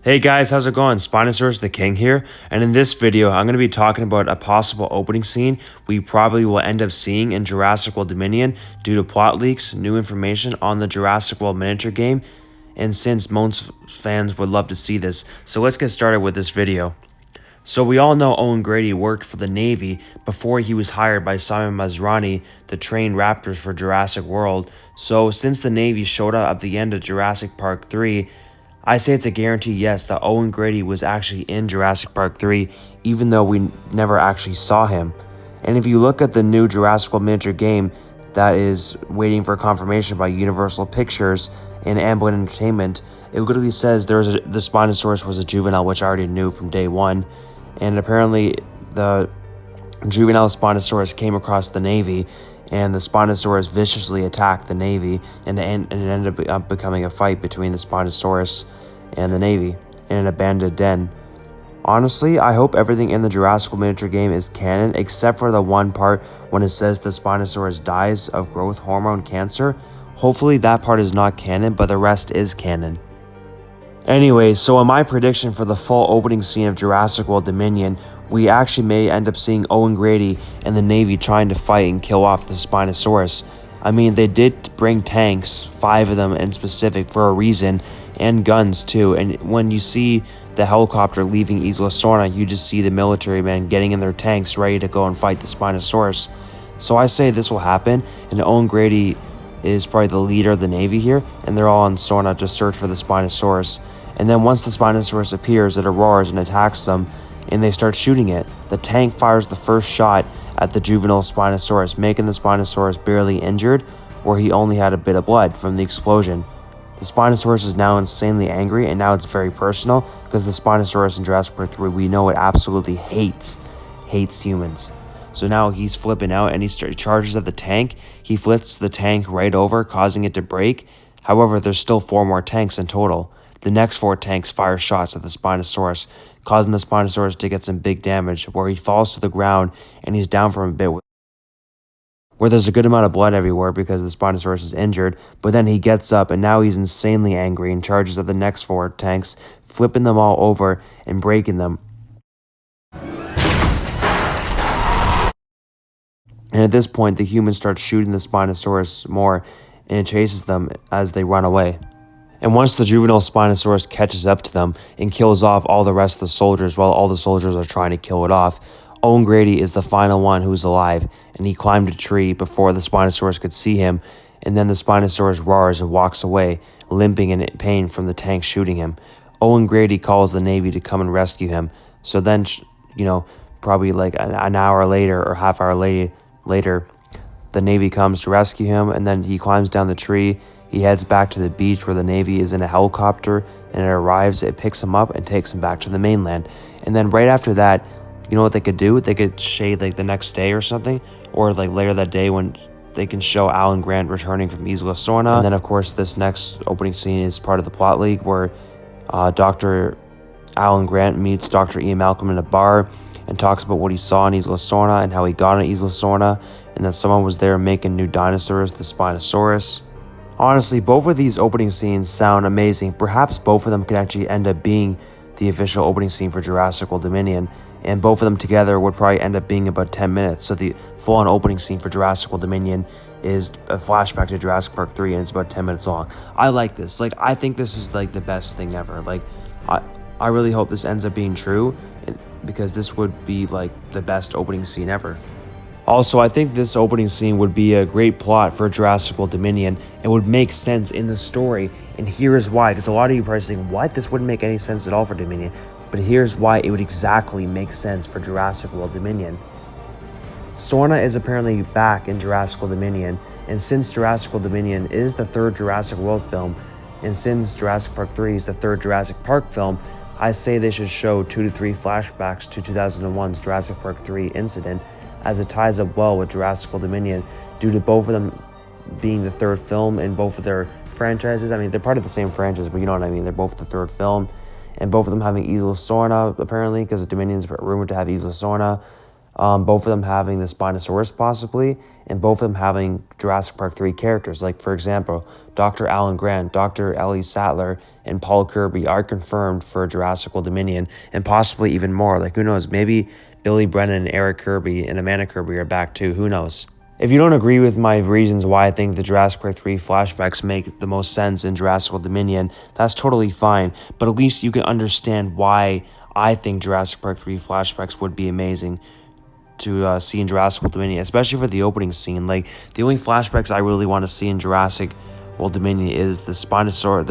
Hey guys, how's it going? Spinosaurus the King here, and in this video, I'm going to be talking about a possible opening scene we probably will end up seeing in Jurassic World Dominion due to plot leaks, new information on the Jurassic World miniature game, and since most fans would love to see this, so let's get started with this video. So we all know Owen Grady worked for the Navy before he was hired by Simon Masrani to train raptors for Jurassic World, so since the Navy showed up at the end of Jurassic Park 3, I say it's a guarantee yes that Owen Grady was actually in Jurassic Park 3 even though we never actually saw him. And if you look at the new Jurassic World miniature game that is waiting for confirmation by Universal Pictures and Amblin Entertainment, it literally says the Spinosaurus was a juvenile, which I already knew from day one. And apparently the Juvenile Spinosaurus came across the Navy, and the Spinosaurus viciously attacked the Navy, and it ended up becoming a fight between the Spinosaurus and the Navy in an abandoned den. Honestly, I hope everything in the Jurassic miniature game is canon, except for the one part when it says the Spinosaurus dies of growth hormone cancer. Hopefully that part is not canon, but the rest is canon. Anyway, so in my prediction for the full opening scene of Jurassic World Dominion, we actually may end up seeing Owen Grady and the Navy trying to fight and kill off the Spinosaurus. I mean, they did bring tanks, 5 of them in specific for a reason, and guns too, and when you see the helicopter leaving Isla Sorna, you just see the military men getting in their tanks ready to go and fight the Spinosaurus. So I say this will happen, and Owen Grady is probably the leader of the Navy here, and they're all on Sorna to search for the Spinosaurus. And then once the Spinosaurus appears, it roars and attacks them, and they start shooting it. The tank fires the first shot at the juvenile Spinosaurus, making the Spinosaurus barely injured, where he only had a bit of blood from the explosion. The Spinosaurus is now insanely angry, and now it's very personal, because the Spinosaurus in Jurassic Park 3, we know it absolutely hates humans. So now he's flipping out, and he charges at the tank. He flips the tank right over, causing it to break. However, there's still 4 more tanks in total. The next 4 tanks fire shots at the Spinosaurus, causing the Spinosaurus to get some big damage, where he falls to the ground and he's down for a bit, where there's a good amount of blood everywhere because the Spinosaurus is injured, but then he gets up and now he's insanely angry and charges at the next 4 tanks, flipping them all over and breaking them. And at this point, the humans start shooting the Spinosaurus more, and it chases them as they run away. And once the juvenile Spinosaurus catches up to them and kills off all the rest of the soldiers while all the soldiers are trying to kill it off, Owen Grady is the final one who's alive, and he climbed a tree before the Spinosaurus could see him, and then the Spinosaurus roars and walks away, limping in pain from the tank shooting him. Owen Grady calls the Navy to come and rescue him, so then, probably like an hour later or half hour later, the Navy comes to rescue him, and then he climbs down the tree. He heads back to the beach where the Navy is in a helicopter, and it arrives, it picks him up and takes him back to the mainland. And then right after that, you know what they could do? They could shade like the next day or something, or like later that day when they can show Alan Grant returning from Isla Sorna. And then of course this next opening scene is part of the plot leak where Dr. Alan Grant meets Dr. Ian Malcolm in a bar and talks about what he saw in Isla Sorna and how he got on Isla Sorna, and that someone was there making new dinosaurs, the Spinosaurus. Honestly, both of these opening scenes sound amazing. Perhaps both of them could actually end up being the official opening scene for Jurassic World Dominion, and both of them together would probably end up being about 10 minutes. So the full-on opening scene for Jurassic World Dominion is a flashback to Jurassic Park 3, and it's about 10 minutes long. I like this. Like, I think this is like the best thing ever. Like, I really hope this ends up being true, because this would be like the best opening scene ever. Also, I think this opening scene would be a great plot for Jurassic World Dominion and would make sense in the story, and here is why, because a lot of you are probably saying, what? This wouldn't make any sense at all for Dominion, but here's why it would exactly make sense for Jurassic World Dominion. Sorna is apparently back in Jurassic World Dominion, and since Jurassic World Dominion is the 3rd Jurassic World film, and since Jurassic Park 3 is the 3rd Jurassic Park film, I say they should show 2 to 3 flashbacks to 2001's Jurassic Park 3 incident, as it ties up well with Jurassic World Dominion due to both of them being the 3rd film in both of their franchises. I mean, they're part of the same franchise, but you know what I mean. They're both the 3rd film, and both of them having Isla Sorna, apparently, because Dominion's rumored to have Isla Sorna. both of them having the Spinosaurus possibly, and both of them having Jurassic Park 3 characters. Like, for example, Dr. Alan Grant, Dr. Ellie Sattler, and Paul Kirby are confirmed for Jurassic World Dominion, and possibly even more. Like, who knows? Maybe Billy Brennan, Eric Kirby, and Amanda Kirby are back too. Who knows? If you don't agree with my reasons why I think the Jurassic Park 3 flashbacks make the most sense in Jurassic World Dominion, that's totally fine. But at least you can understand why I think Jurassic Park 3 flashbacks would be amazing to see in Jurassic World Dominion, especially for the opening scene. Like, the only flashbacks I really want to see in Jurassic World Dominion is the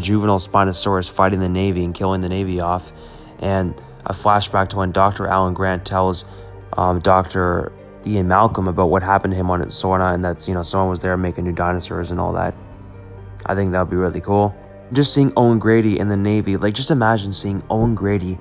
juvenile Spinosaurus fighting the Navy and killing the Navy off, and a flashback to when Dr. Alan Grant tells Dr. Ian Malcolm about what happened to him on Sorna, and that, someone was there making new dinosaurs and all that. I think that would be really cool. Just seeing Owen Grady in the Navy, like, just imagine seeing Owen Grady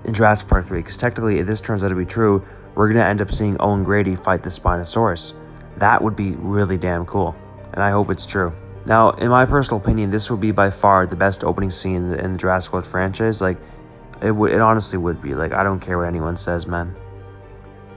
in Jurassic Park 3, because technically, if this turns out to be true, we're going to end up seeing Owen Grady fight the Spinosaurus. That would be really damn cool, and I hope it's true. Now, in my personal opinion, this would be by far the best opening scene in the Jurassic World franchise. Like, it honestly would be. Like, I don't care what anyone says, man.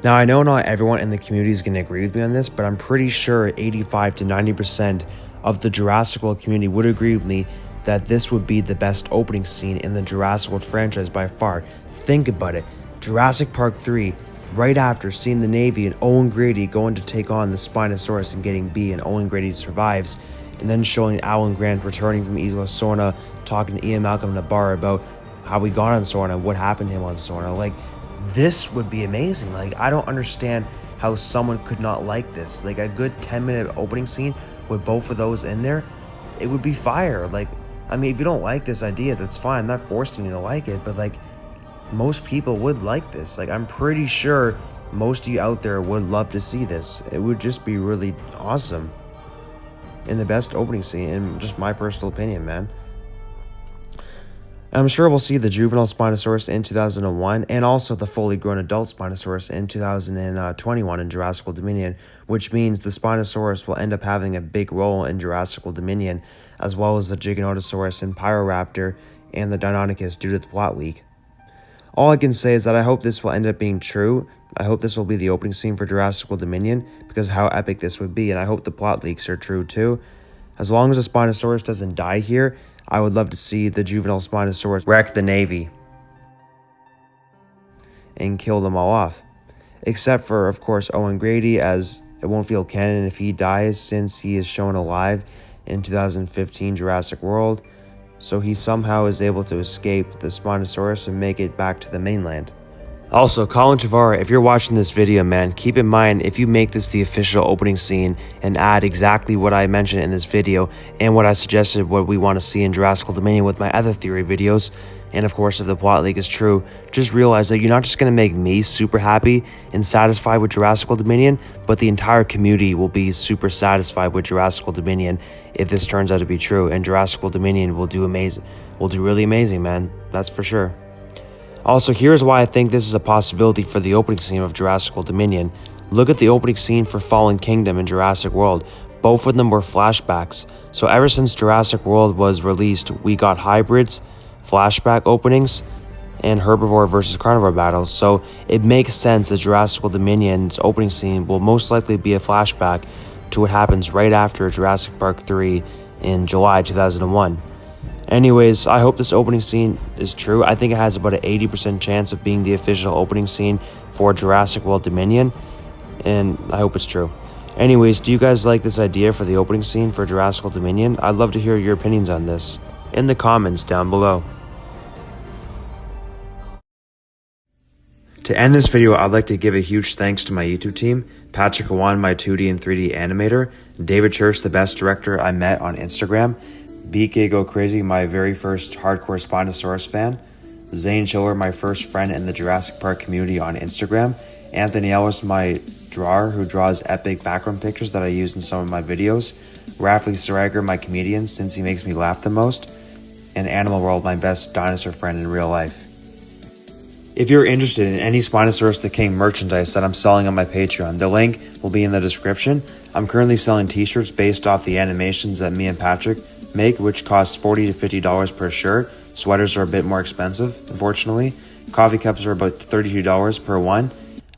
Now, I know not everyone in the community is going to agree with me on this, but I'm pretty sure 85 to 90% of the Jurassic World community would agree with me that this would be the best opening scene in the Jurassic World franchise by far. Think about it. Jurassic Park 3, right after seeing the Navy and Owen Grady going to take on the Spinosaurus and getting beat, and Owen Grady survives, and then showing Alan Grant returning from Isla Sorna, talking to Ian Malcolm in a bar about how we got on Sorna, what happened to him on Sorna. Like, this would be amazing. Like, I don't understand how someone could not like this. Like, a good 10-minute opening scene with both of those in there, it would be fire. Like, I mean, if you don't like this idea, that's fine. I'm not forcing you to like it, but, like, most people would like this. Like, I'm pretty sure most of you out there would love to see this. It would just be really awesome. In the best opening scene, in just my personal opinion, man. I'm sure we'll see the juvenile Spinosaurus in 2001, and also the fully grown adult Spinosaurus in 2021 in Jurassic World Dominion, which means the Spinosaurus will end up having a big role in Jurassic World Dominion, as well as the Giganotosaurus and Pyroraptor and the Deinonychus due to the plot leak. All I can say is that I hope this will end up being true. I hope this will be the opening scene for Jurassic World Dominion, because how epic this would be, and I hope the plot leaks are true too. As long as the Spinosaurus doesn't die here, I would love to see the juvenile Spinosaurus wreck the Navy and kill them all off. Except for, of course, Owen Grady, as it won't feel canon if he dies, since he is shown alive in 2015 Jurassic World, so he somehow is able to escape the Spinosaurus and make it back to the mainland. Also, Colin Tavara, if you're watching this video, man, keep in mind, if you make this the official opening scene and add exactly what I mentioned in this video and what I suggested what we want to see in Jurassic World Dominion with my other theory videos, and of course if the plot leak is true, just realize that you're not just going to make me super happy and satisfied with Jurassic World Dominion, but the entire community will be super satisfied with Jurassic World Dominion if this turns out to be true, and Jurassic World Dominion will do amazing. Will do really amazing, man. That's for sure. Also, here's why I think this is a possibility for the opening scene of Jurassic World Dominion. Look at the opening scene for Fallen Kingdom and Jurassic World. Both of them were flashbacks. So ever since Jurassic World was released, we got hybrids, flashback openings, and herbivore versus carnivore battles. So it makes sense that Jurassic World Dominion's opening scene will most likely be a flashback to what happens right after Jurassic Park 3 in July 2001. Anyways, I hope this opening scene is true. I think it has about an 80% chance of being the official opening scene for Jurassic World Dominion, and I hope it's true. Anyways, do you guys like this idea for the opening scene for Jurassic World Dominion? I'd love to hear your opinions on this in the comments down below. To end this video, I'd like to give a huge thanks to my YouTube team, Patrik, Cauan, my 2D and 3D animator, David Church, the best director I met on Instagram, BK Go Crazy, my very first hardcore Spinosaurus fan, Zane Schiller, my first friend in the Jurassic Park community on Instagram, Anthony Ellis, my drawer who draws epic background pictures that I use in some of my videos, Rafley Sarager, my comedian since he makes me laugh the most, and Animal World, my best dinosaur friend in real life. If you're interested in any Spinosaurus the King merchandise that I'm selling on my Patreon, the link will be in the description. I'm currently selling t-shirts based off the animations that me and Patrik make, which costs $40 to $50 per shirt. Sweaters are a bit more expensive, unfortunately. Coffee cups are about $32 per one.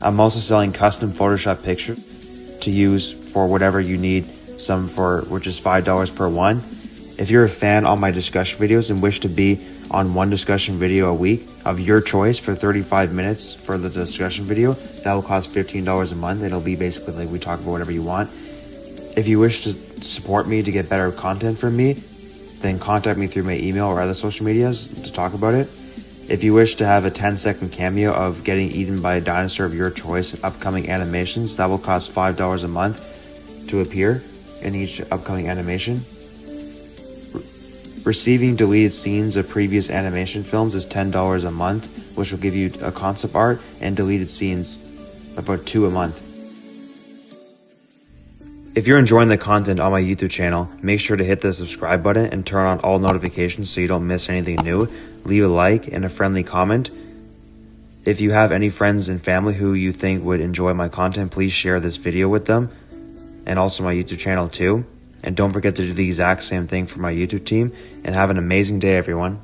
I'm also selling custom Photoshop pictures to use for whatever you need, some for which is $5 per one. If you're a fan of my discussion videos and wish to be on one discussion video a week of your choice for 35 minutes for the discussion video, that will cost $15 a month. It'll be basically like we talk about whatever you want. If you wish to support me to get better content from me, then contact me through my email or other social medias to talk about it. If you wish to have a 10-second cameo of getting eaten by a dinosaur of your choice in upcoming animations, that will cost $5 a month to appear in each upcoming animation. Receiving deleted scenes of previous animation films is $10 a month, which will give you a concept art and deleted scenes, about 2 a month. If you're enjoying the content on my YouTube channel, make sure to hit the subscribe button and turn on all notifications so you don't miss anything new. Leave a like and a friendly comment. If you have any friends and family who you think would enjoy my content, please share this video with them, and also my YouTube channel too. And don't forget to do the exact same thing for my YouTube team, and have an amazing day, everyone.